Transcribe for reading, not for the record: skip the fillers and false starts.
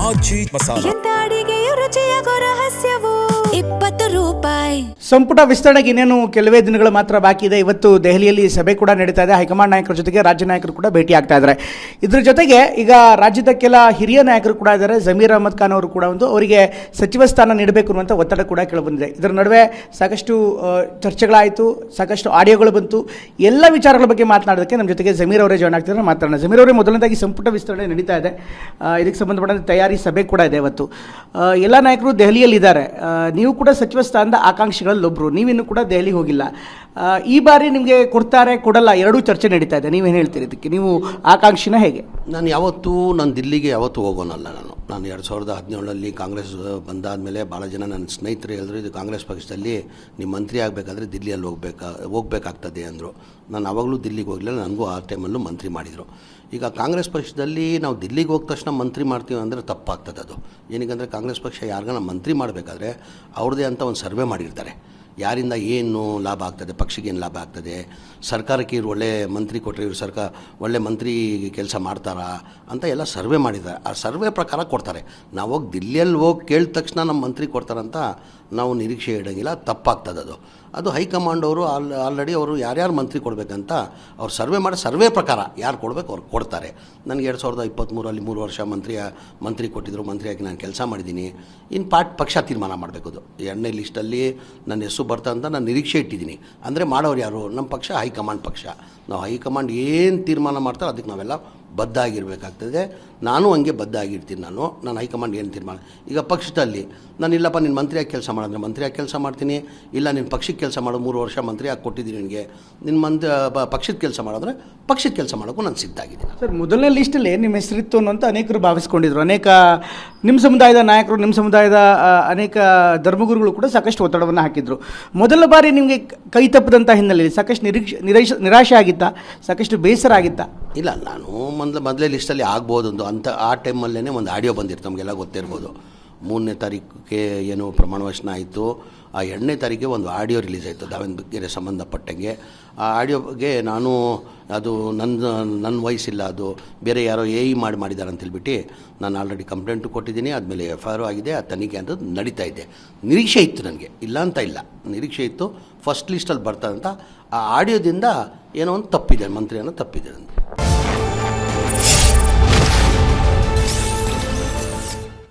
ಆಚಿ ಮಸಾಲ. ಎಂತ ಅಡಿಗೆಯ ರುಚಿಯಾಗೋ ರಹಸ್ಯವು 20 ರೂಪಾಯಿ. ಸಂಪುಟ ವಿಸ್ತರಣೆಗೆ ಇನ್ನೇನು ಕೆಲವೇ ದಿನಗಳು ಮಾತ್ರ ಬಾಕಿ ಇದೆ. ಇವತ್ತು ದೆಹಲಿಯಲ್ಲಿ ಸಭೆ ಕೂಡ ನಡೀತಾ ಇದೆ. ಹೈಕಮಾಂಡ್ ನಾಯಕರ ಜೊತೆಗೆ ರಾಜ್ಯ ನಾಯಕರು ಕೂಡ ಭೇಟಿ ಆಗ್ತಾ ಇದ್ದಾರೆ. ಇದ್ರ ಜೊತೆಗೆ ಈಗ ರಾಜ್ಯದ ಕೆಲ ಹಿರಿಯ ನಾಯಕರು ಕೂಡ ಇದ್ದಾರೆ. ಜಮೀರ್ ಅಹಮದ್ ಖಾನ್ ಅವರು ಕೂಡ ಅವರಿಗೆ ಸಚಿವ ಸ್ಥಾನ ನೀಡಬೇಕು ಅನ್ನುವಂಥ ಒತ್ತಡ ಕೂಡ ಕೇಳಿಬಂದಿದೆ. ಇದರ ನಡುವೆ ಸಾಕಷ್ಟು ಚರ್ಚೆಗಳಾಯಿತು, ಸಾಕಷ್ಟು ಆಡಿಯೋಗಳು ಬಂತು. ಎಲ್ಲ ವಿಚಾರಗಳ ಬಗ್ಗೆ ಮಾತನಾಡೋದಕ್ಕೆ ನಮ್ಮ ಜೊತೆಗೆ ಜಮೀರ್ ಅವರೇ ಜಾಯ್ನ್ ಆಗ್ತಿದ್ದಾರೆ. ಮಾತಾಡೋಣ. ಜಮೀರ್ ಅವರೇ, ಮೊದಲನೇದಾಗಿ ಸಂಪುಟ ವಿಸ್ತರಣೆ ನಡೀತಾ ಇದೆ. ಇದಕ್ಕೆ ಸಂಬಂಧಪಟ್ಟಂತೆ ತಯಾರಿ ಸಭೆ ಕೂಡ ಇದೆ ಇವತ್ತು. ಎಲ್ಲ ನಾಯಕರು ದೆಹಲಿಯಲ್ಲಿದ್ದಾರೆ. ನೀವು ಕೂಡ ಸಚಿವ ಸ್ಥಾನದ ಆಕಾಂಕ್ಷಿಗಳಲ್ಲೊಬ್ಬರು, ನೀವಿನ್ನೂ ಕೂಡ ದೆಹಲಿಗೆ ಹೋಗಿಲ್ಲ. ಈ ಬಾರಿ ನಿಮಗೆ ಕೊಡ್ತಾರೆ ಕೊಡಲ್ಲ ಎರಡೂ ಚರ್ಚೆ ನಡೀತಾ ಇದೆ. ನೀವೇನು ಹೇಳ್ತೀರಿ ಇದಕ್ಕೆ? ನೀವು ಆಕಾಂಕ್ಷಿನ ಹೇಗೆ? ನಾನು ದಿಲ್ಲಿಗೆ ಯಾವತ್ತೂ ಹೋಗೋನಲ್ಲ. ನಾನು 2017 ಕಾಂಗ್ರೆಸ್ ಬಂದಾದಮೇಲೆ ಭಾಳ ಜನ ನನ್ನ ಸ್ನೇಹಿತರು ಹೇಳಿದ್ರು, ಇದು ಕಾಂಗ್ರೆಸ್ ಪಕ್ಷದಲ್ಲಿ ನೀವು ಮಂತ್ರಿ ಆಗಬೇಕಾದ್ರೆ ದಿಲ್ಲಿಯಲ್ಲಿ ಹೋಗಬೇಕಾಗ್ತದೆ ಅಂದರು. ನಾನು ಆವಾಗಲೂ ದಿಲ್ಲಿಗೆ ಹೋಗಲಿಲ್ಲ. ನನಗೂ ಆ ಟೈಮಲ್ಲೂ ಮಂತ್ರಿ ಮಾಡಿದರು. ಈಗ ಕಾಂಗ್ರೆಸ್ ಪಕ್ಷದಲ್ಲಿ ನಾವು ದಿಲ್ಲಿಗೆ ಹೋದ ತಕ್ಷಣ ಮಂತ್ರಿ ಮಾಡ್ತೀವಿ ಅಂದರೆ ತಪ್ಪಾಗ್ತದೆ. ಅದು ಏನಕ್ಕೆ ಕಾಂಗ್ರೆಸ್ ಪಕ್ಷ ಯಾರಿಗಾನ ಮಂತ್ರಿ ಮಾಡಬೇಕಾದ್ರೆ ಅವ್ರದ್ದೇ ಅಂತ ಒಂದು ಸರ್ವೆ ಮಾಡಿರ್ತಾರೆ. ಯಾರಿಂದ ಏನು ಲಾಭ ಆಗ್ತದೆ, ಪಕ್ಷಕ್ಕೆ ಏನು ಲಾಭ ಆಗ್ತದೆ, ಸರ್ಕಾರಕ್ಕೆ ಇವ್ರು ಒಳ್ಳೆ ಮಂತ್ರಿ ಕೊಟ್ಟರೆ ಇವರು ಒಳ್ಳೆ ಮಂತ್ರಿ ಕೆಲಸ ಮಾಡ್ತಾರಾ ಅಂತ ಎಲ್ಲ ಸರ್ವೆ ಮಾಡಿದ್ದಾರೆ. ಆ ಸರ್ವೆ ಪ್ರಕಾರ ಕೊಡ್ತಾರೆ. ನಾವು ಹೋಗಿ ದಿಲ್ಲಿಯಲ್ಲಿ ಹೋಗಿ ಕೇಳಿದ ತಕ್ಷಣ ನಮ್ಮ ಮಂತ್ರಿ ಕೊಡ್ತಾರಂತ ನಾವು ನಿರೀಕ್ಷೆ ಇಡೋಂಗಿಲ್ಲ. ತಪ್ಪಾಗ್ತದೆ ಅದು ಹೈಕಮಾಂಡ್ ಅವರು ಆಲ್ರೆಡಿ ಅವರು ಯಾರ್ಯಾರು ಮಂತ್ರಿ ಕೊಡಬೇಕಂತ ಅವ್ರು ಸರ್ವೆ ಪ್ರಕಾರ ಯಾರು ಕೊಡಬೇಕು ಅವ್ರು ಕೊಡ್ತಾರೆ. ನನಗೆ 2023 3 ವರ್ಷ ಮಂತ್ರಿ ಕೊಟ್ಟಿದ್ದರು. ಮಂತ್ರಿಯಾಗಿ ನಾನು ಕೆಲಸ ಮಾಡಿದ್ದೀನಿ. ಇನ್ನು ಪಕ್ಷ ತೀರ್ಮಾನ ಮಾಡಬೇಕು. ಅದು 2ನೇ ಲಿಸ್ಟಲ್ಲಿ ನನ್ನ ಹೆಸರು ಬರ್ತಾ ಅಂತ ನಾನು ನಿರೀಕ್ಷೆ ಇಟ್ಟಿದ್ದೀನಿ. ಅಂದರೆ ಮಾಡೋರು ಯಾರು? ನಮ್ಮ ಪಕ್ಷ ಹೈಕಮಾಂಡ್ ಪಕ್ಷ. ನಾವು ಹೈಕಮಾಂಡ್ ಏನು ತೀರ್ಮಾನ ಮಾಡ್ತಾರೆ ಅದಕ್ಕೆ ನಾವೆಲ್ಲ ಬದ್ಧ ಆಗಿರಬೇಕಾಗ್ತದೆ. ನಾನು ಹಂಗೆ ಬದ್ಧ ಆಗಿರ್ತೀನಿ. ನಾನು ಹೈಕಮಾಂಡ್ ಏನು ತೀರ್ಮಾನ. ಈಗ ಪಕ್ಷದಲ್ಲಿ ನಾನು ಇಲ್ಲಪ್ಪ ನೀನು ಮಂತ್ರಿಯಾಗಿ ಕೆಲಸ ಮಾಡಿದ್ರೆ ಮಂತ್ರಿಯಾಗಿ ಕೆಲಸ ಮಾಡ್ತೀನಿ, ಇಲ್ಲ ನೀನು ಪಕ್ಷಕ್ಕೆ ಕೆಲಸ ಮಾಡು, 3 ವರ್ಷ ಮಂತ್ರಿಯಾಗಿ ಕೊಟ್ಟಿದ್ದೀನಿ ನಿನಗೆ, ನಿನ್ನ ಪಕ್ಷದ ಕೆಲಸ ಮಾಡಿದ್ರೆ ಪಕ್ಷದ ಕೆಲಸ ಮಾಡೋಕ್ಕೂ ನಾನು ಸಿದ್ಧಾಗಿದ್ದೀನಿ. ಸರ್, ಮೊದಲನೇ ಲಿಸ್ಟಲ್ಲಿ ನಿಮ್ಮ ಹೆಸರಿತ್ತು ಅನ್ನೋಂಥ ಅನೇಕರು ಭಾವಿಸ್ಕೊಂಡಿದ್ರು. ಅನೇಕ ನಿಮ್ಮ ಸಮುದಾಯದ ನಾಯಕರು, ನಿಮ್ಮ ಸಮುದಾಯದ ಅನೇಕ ಧರ್ಮಗುರುಗಳು ಕೂಡ ಸಾಕಷ್ಟು ಒತ್ತಡವನ್ನು ಹಾಕಿದ್ರು. ಮೊದಲ ಬಾರಿ ನಿಮಗೆ ಕೈ ತಪ್ಪದಂಥ ಹಿನ್ನೆಲೆಯಲ್ಲಿ ಸಾಕಷ್ಟು ನಿರಾಶೆ ಆಗಿತ್ತಾ? ಸಾಕಷ್ಟು ಬೇಸರ ಆಗಿತ್ತಾ? ಇಲ್ಲ, ನಾನು ಮೊದಲೇ ಲಿಸ್ಟಲ್ಲಿ ಆಗ್ಬೋದು ಅಂತ ಆ ಟೈಮಲ್ಲೇ ಒಂದು ಆಡಿಯೋ ಬಂದಿತ್ತು. ನಮಗೆಲ್ಲ ಗೊತ್ತಿರ್ಬೋದು. 3ನೇ ತಾರೀಕಿಗೆ ಏನು ಪ್ರಮಾಣ ವಚನ ಆಯಿತು. ಆ 2ನೇ ತಾರೀಕಿಗೆ ಒಂದು ಆಡಿಯೋ ರಿಲೀಸ್ ಆಯಿತು ದಾವಣಗೆರೆ ಸಂಬಂಧಪಟ್ಟಂಗೆ. ಆ ಆಡಿಯೋಗೆ ನಾನು ಅದು ನನ್ನ ವಯಸ್ಸಿಲ್ಲ, ಅದು ಬೇರೆ ಯಾರೋ ಮಾಡಿದ್ದಾರೆ ಅಂತೇಳ್ಬಿಟ್ಟು ನಾನು ಆಲ್ರೆಡಿ ಕಂಪ್ಲೇಂಟು ಕೊಟ್ಟಿದ್ದೀನಿ. ಆದಮೇಲೆ FIR ಆಗಿದೆ. ಆ ತನಿಖೆ ಅಂತ ನಡೀತಾ ಇದೆ. ನಿರೀಕ್ಷೆ ಇತ್ತು ನನಗೆ, ಇಲ್ಲ ಅಂತ ಇಲ್ಲ, ನಿರೀಕ್ಷೆ ಇತ್ತು ಫಸ್ಟ್ ಲಿಸ್ಟಲ್ಲಿ ಬರ್ತಾರಂತ. ಆ ಆಡಿಯೋದಿಂದ ಏನೋ ಒಂದು ತಪ್ಪಿದೆ, ಮಂತ್ರಿ ಅನ್ನೋ ತಪ್ಪಿದೆ ಅಂತ.